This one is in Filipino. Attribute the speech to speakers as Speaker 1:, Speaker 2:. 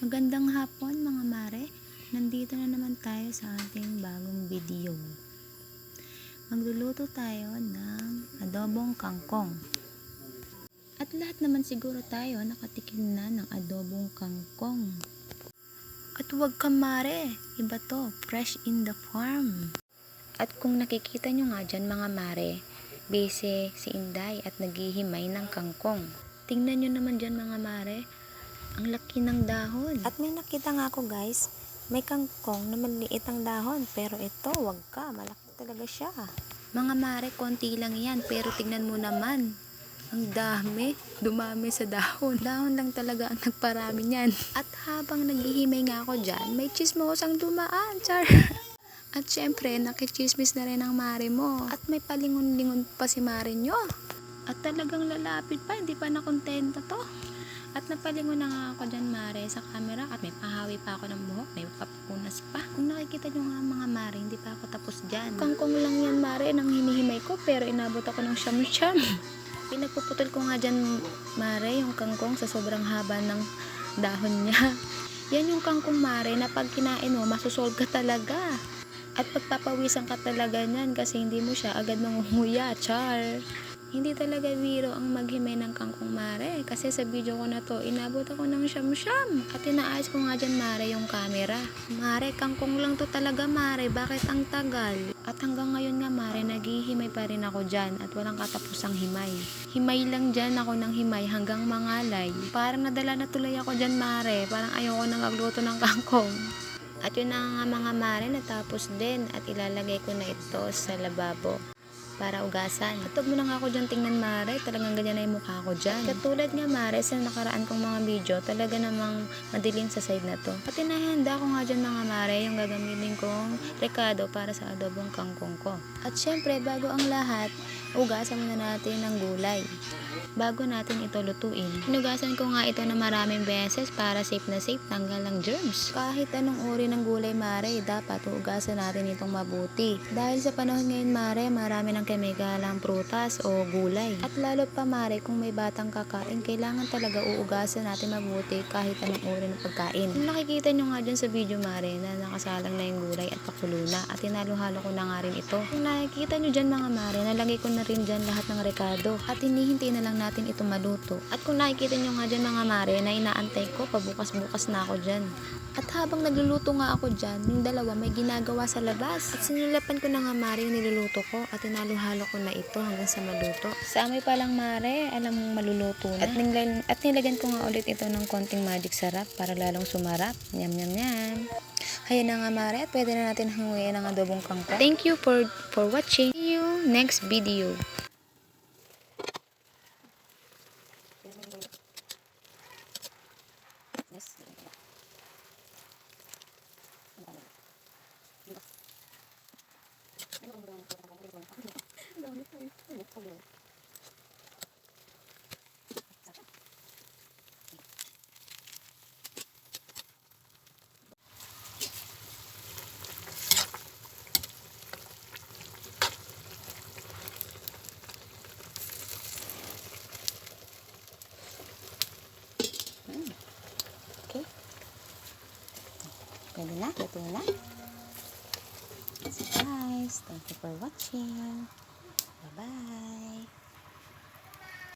Speaker 1: Magandang hapon mga mare, nandito na naman tayo sa ating bagong video. Magluluto tayo ng adobong kangkong. At lahat naman siguro tayo nakatikim na ng adobong kangkong. At huwag ka mare, iba to, fresh in the farm. At kung nakikita nyo nga dyan mga mare, busy si Inday at naghihimay ng kangkong. Tingnan nyo naman dyan mga mare, ang laki ng dahon. At may nakita nga ako guys, may kangkong na maliit ang dahon. Pero ito, wag ka, malaki talaga siya. Mga mare, konti lang yan. Pero tignan mo naman, ang dami, dumami sa dahon. Dahon lang talaga ang nagparami niyan. At habang naghihimay nga ako dyan, may chismosang dumaan, char. At syempre, nakichismis na rin ang mare mo. At may palingon-lingon pa si mare nyo. At talagang lalapit pa, hindi pa nakontento to. At napalingon na nga ako dyan mare sa camera at may pahawi pa ako ng buhok, may papunas pa. Kung nakikita nyo nga mga mare, hindi pa ako tapos dyan. Kangkong lang yan mare, nang hinihimay ko pero inabot ako ng siyam-siyam. Pinagpuputol ko nga dyan mare yung kangkong sa sobrang haba ng dahon niya. Yan yung kangkong mare na pag kinain mo, masusolve ka talaga. At pagpapawisan ka talaga niyan kasi hindi mo siya agad mangunguya, char. Hindi talaga biro ang maghimay ng kangkong mare kasi sa video ko na to inabot ako ng siyam-siyam at inaayos ko nga dyan mare yung camera. Mare, kangkong lang to talaga mare, bakit ang tagal? At hanggang ngayon nga mare, naghihimay pa rin ako dyan at walang katapusang himay. Himay lang dyan ako ng himay hanggang mangalay. Parang nadala na tuloy ako dyan mare, parang ayoko nang magluto ng kangkong. At yun na nga mga mare, natapos din at ilalagay ko na ito sa lababo para ugasan. At huwag mo na nga ako dyan tingnan mare, talagang ganyan na yung mukha ko dyan. Katulad nga mare sa nakaraan kong mga video, talaga namang madilim sa side na to. At inahanda ko nga dyan mga mare yung gagamitin kong rekado para sa adobong kangkong ko. At syempre bago ang lahat, ugasan muna natin ng gulay bago natin ito lutuin. Hinugasan ko nga ito na maraming beses para safe na safe, tanggal ng germs. Kahit anong uri ng gulay mare, dapat ugasan natin itong mabuti. Dahil sa panahon ngayon mare, marami ng kemikalang prutas o gulay. At lalo pa mare, kung may batang kakain, kailangan talaga uugasan natin mabuti kahit anong uri ng pagkain. Kung nakikita nyo nga dyan sa video mare na nakasalang na yung gulay at pakulo na at hinalo-halo ko na nga rin ito. Kung nakikita nyo dyan mga mare, nalagay ko na rin dyan lahat ng rekado at hinihintay na lang natin ito maluto. At kung nakikita nyo nga dyan mga mare na inaantay ko, pabukas-bukas na ako dyan. At habang nagluluto nga ako dyan, yung dalawa may ginagawa sa labas. At sinulapan ko na nga mare yung niluluto ko at hinalo-halo ko na ito hanggang sa maluto. Sa amoy pa lang mare, alam mong maluluto na. At nilagyan ko nga ulit ito ng konting magic sarap para lalong sumarap. Nyam nyam nyam. Hayaan na nga mare at pwede na natin hanguin ang adobong kangkong. Thank you for watching. See you next video. Okay. Pwede na, luto na. So guys, thank you for watching. Bye-bye.